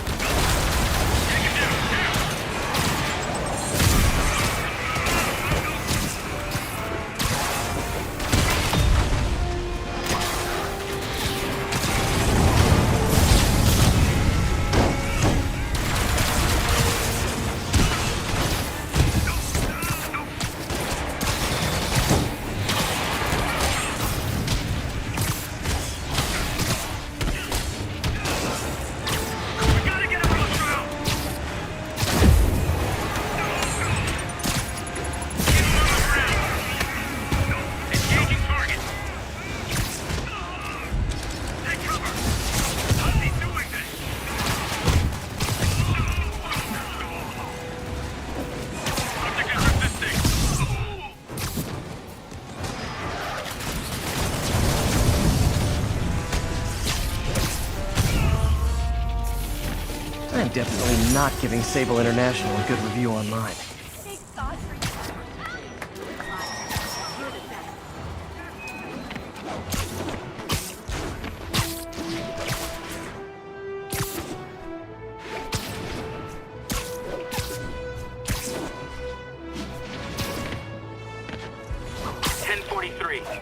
Speaker 11: I'm definitely not giving Sable International a good review online.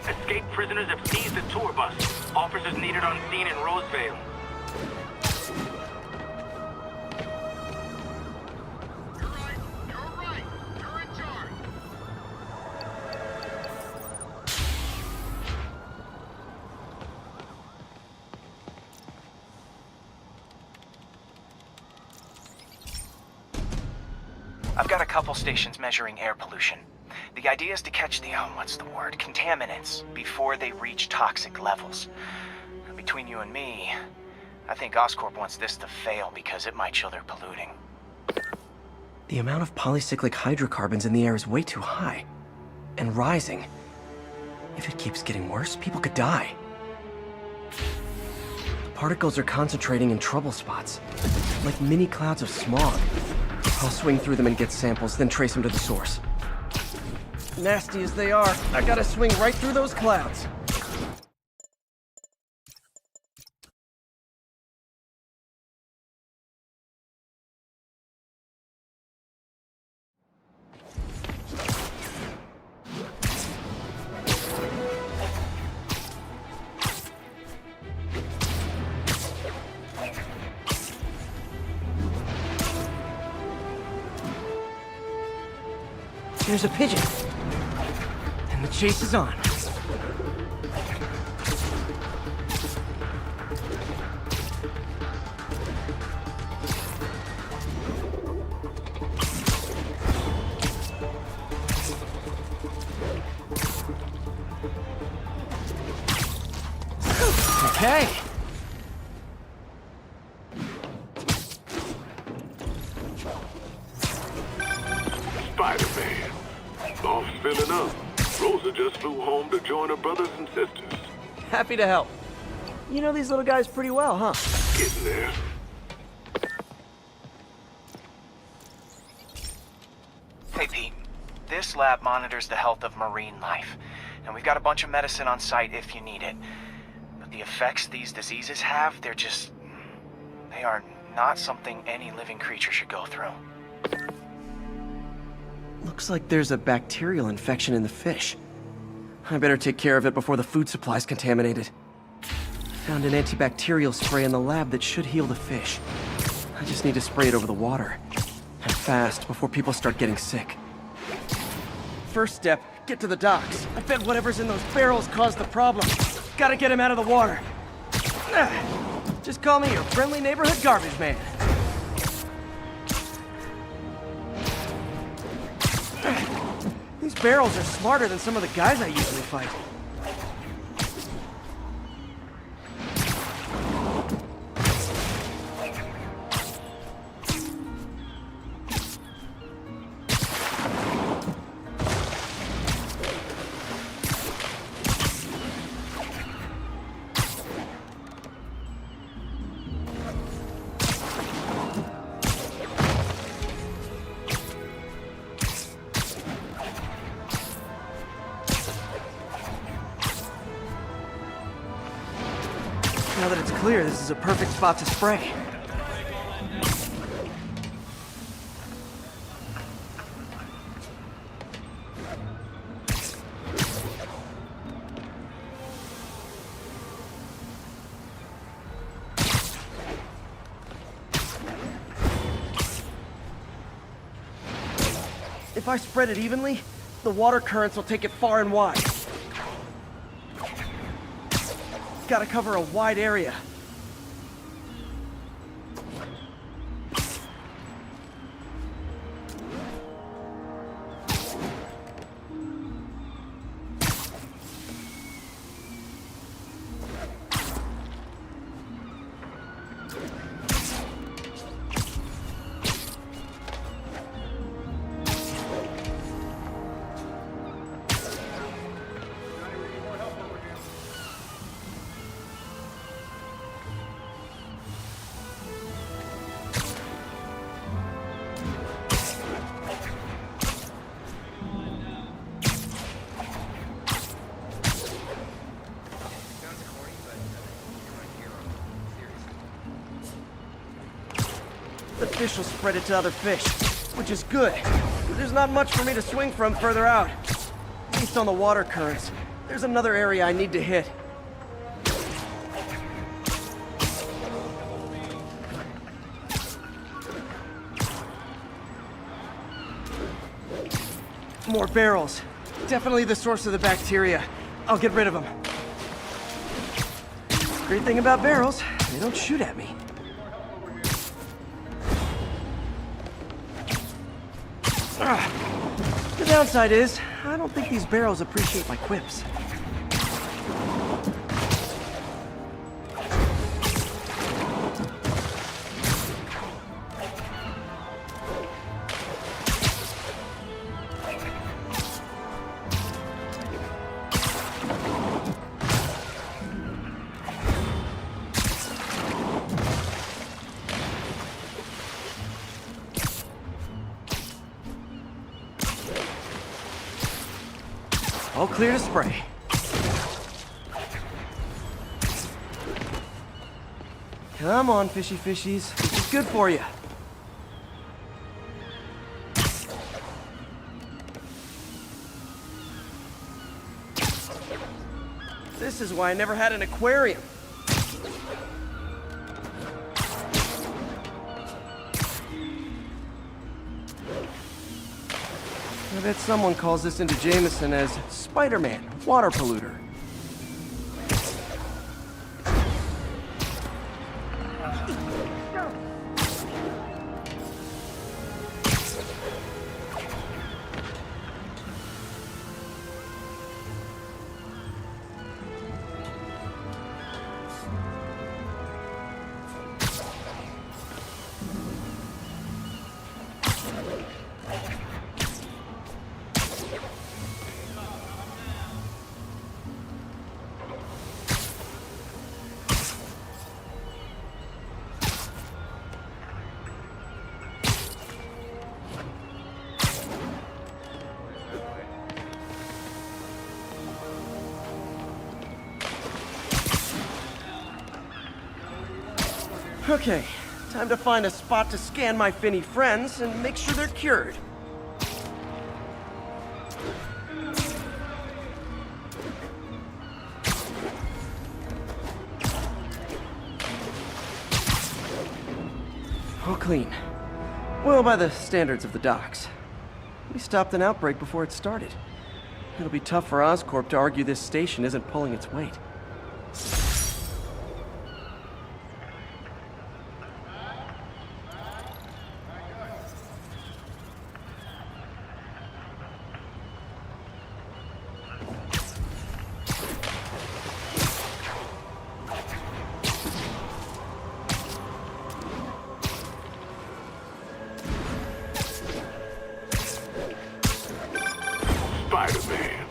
Speaker 9: Escaped prisoners have seized the tour bus. Officers needed on scene in Rosevale.
Speaker 8: I've got a couple stations measuring air pollution. The idea is to catch the, contaminants before they reach toxic levels. Between you and me, I think Oscorp wants this to fail because it might show they're polluting.
Speaker 2: The amount of polycyclic hydrocarbons in the air is way too high. And rising. If it keeps getting worse, people could die. The particles are concentrating in trouble spots, like mini clouds of smog. I'll swing through them and get samples, then trace them to the source.
Speaker 11: Nasty as they are, I gotta swing right through those clouds. there's a pigeon. And the chase is on. Okay.
Speaker 7: Spider-Man. Boss filling up. Rosa just flew home to join her brothers and sisters.
Speaker 11: Happy to help. You know these little guys pretty well, huh?
Speaker 7: Getting there.
Speaker 8: Hey, Pete. This lab monitors the health of marine life, and we've got a bunch of medicine on site if you need it. But the effects these diseases have, they are not something any living creature should go through.
Speaker 2: Looks like there's a bacterial infection in the fish. I better take care of it before the food supply's contaminated. Found an antibacterial spray in the lab that should heal the fish. I just need to spray it over the water. And fast, before people start getting sick.
Speaker 11: First step, get to the docks. I bet whatever's in those barrels caused the problem. Gotta get him out of the water. Just call me your friendly neighborhood garbage man. These barrels are smarter than some of the guys I usually fight. Now that it's clear, this is a perfect spot to spray. If I spread it evenly, the water currents will take it far and wide. Gotta cover a wide area. The fish will spread it to other fish, which is good. But there's not much for me to swing from further out. Based on the water currents, there's another area I need to hit. More barrels. Definitely the source of the bacteria. I'll get rid of them. Great thing about barrels, they don't shoot at me. The downside is, I don't think these barrels appreciate my quips. All clear to spray. Come on, fishy fishies. This is good for you. This is why I never had an aquarium. I bet someone calls this into Jameson as Spider-Man, water polluter. Okay, time to find a spot to scan my finny friends and make sure they're cured. All clean. Well, by the standards of the docks. We stopped an outbreak before it started. It'll be tough for Oscorp to argue this station isn't pulling its weight.
Speaker 7: Spider-Man.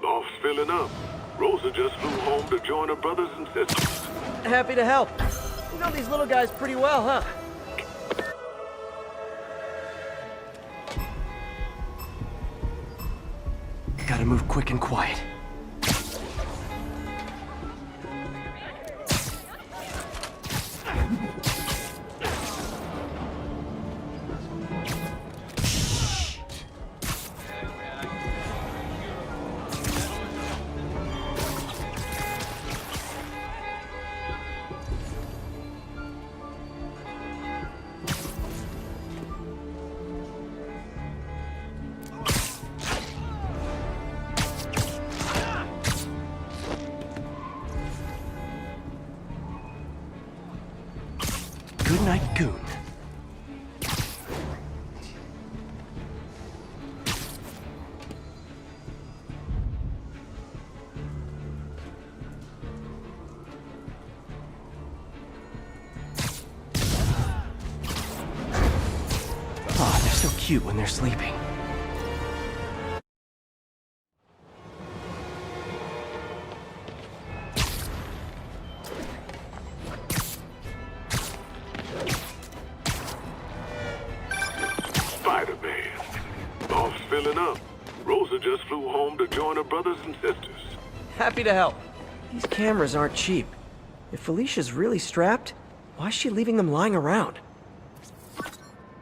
Speaker 7: Loft's filling up. Rosa just flew home to join her brothers and sisters.
Speaker 11: Happy to help. You know these little guys pretty well, huh?
Speaker 2: Gotta move quick and quiet. Good night, Goon. Aw, they're so cute when they're sleeping.
Speaker 7: Spider-Man. Loft's filling up. Rosa just flew home to join her brothers and sisters.
Speaker 11: Happy to help.
Speaker 2: These cameras aren't cheap. If Felicia's really strapped, why is she leaving them lying around?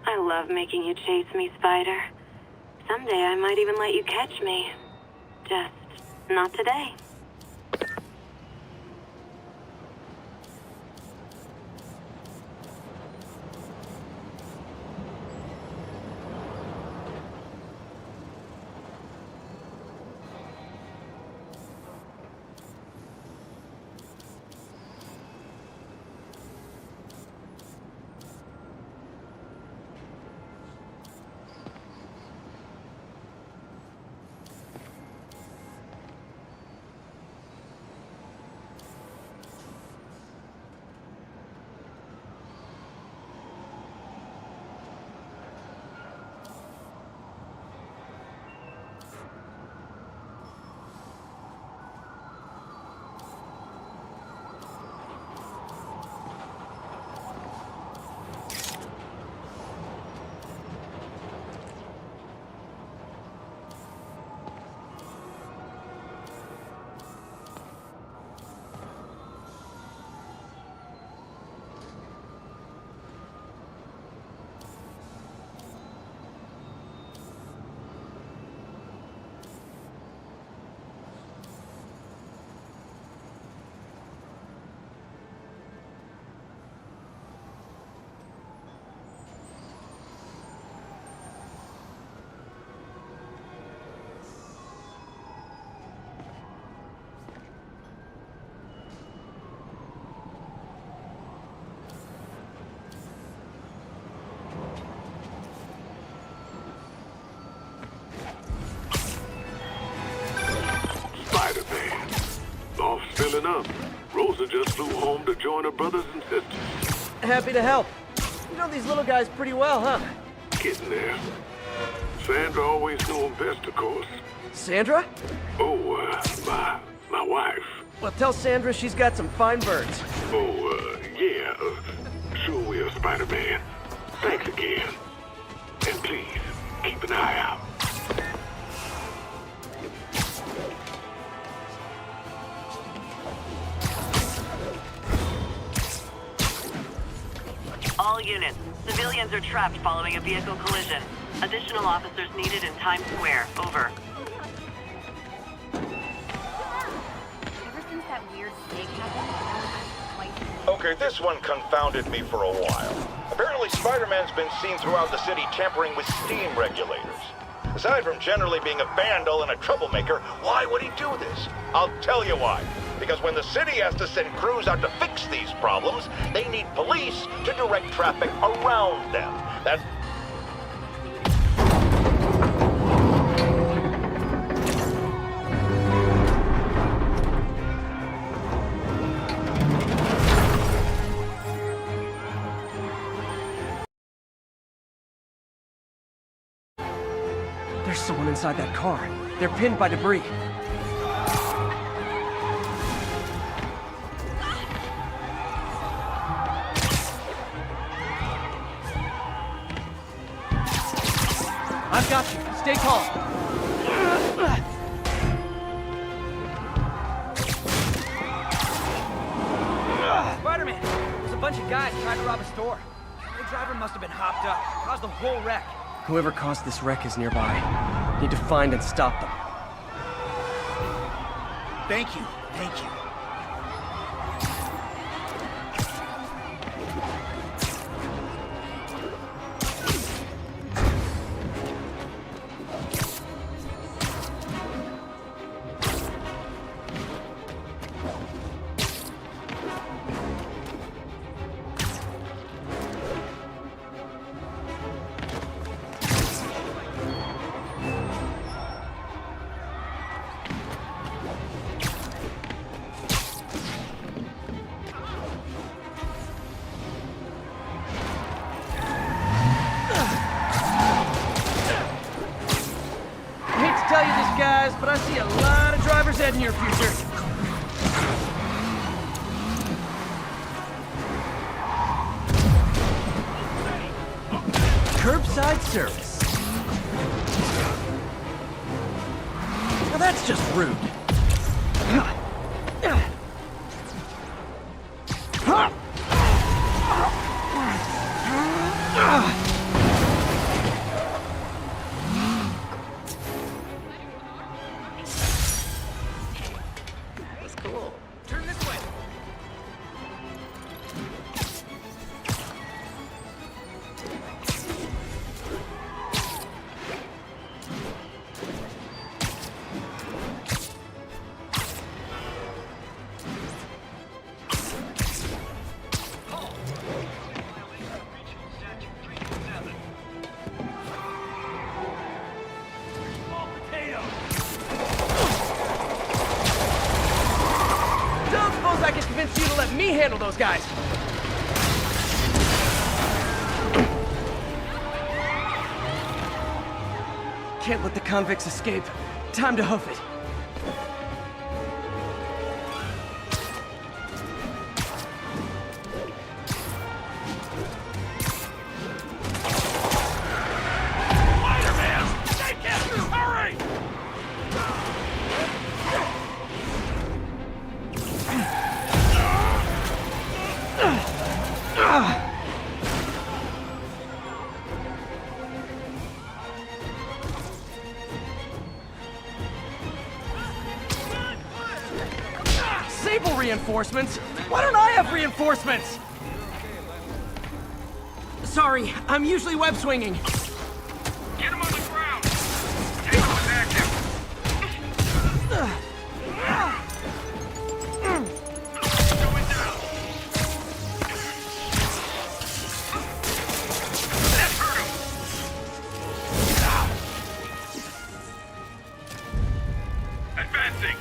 Speaker 14: I love making you chase me, Spider. Someday I might even let you catch me. Just not today.
Speaker 7: healing up. Rosa just flew home to join her brothers and sisters.
Speaker 11: Happy to help. You know these little guys pretty well, huh?
Speaker 7: Getting there. Sandra always knew him best, of course.
Speaker 11: Sandra?
Speaker 7: Oh, my wife.
Speaker 11: Well, tell Sandra she's got some fine birds.
Speaker 7: Oh, yeah. Sure will, Spider-Man. Thanks again. And please, keep an eye out.
Speaker 14: All units. Civilians are trapped following a vehicle collision. Additional officers needed in Times Square. Over.
Speaker 15: Ever since that weird snake happened,
Speaker 6: Okay, this one confounded me for a while. Apparently Spider-Man's been seen throughout the city tampering with steam regulators. Aside from generally being a vandal and a troublemaker, why would he do this? I'll tell you why. Because when the city has to send crews out to fix these problems, they need police to direct traffic around them. That's...
Speaker 11: There's someone inside that car. They're pinned by debris. I've got you. Stay calm. Spider-Man! There's a bunch of guys trying to rob a store. The driver must have been hopped up. Caused the whole wreck. Whoever caused this wreck is nearby. Need to find and stop them.
Speaker 12: Thank you. Thank you.
Speaker 11: Tell you this, guys, but I see a lot of drivers heading your future. Curbside service. Now that's just rude. I can convince you to let me handle those guys. Can't let the convicts escape. Time to hoof it. Sable reinforcements? Why don't I have reinforcements? Sorry, I'm usually web swinging.
Speaker 9: Get him on the ground! Tango is active! Going down! That hurt him! Advancing!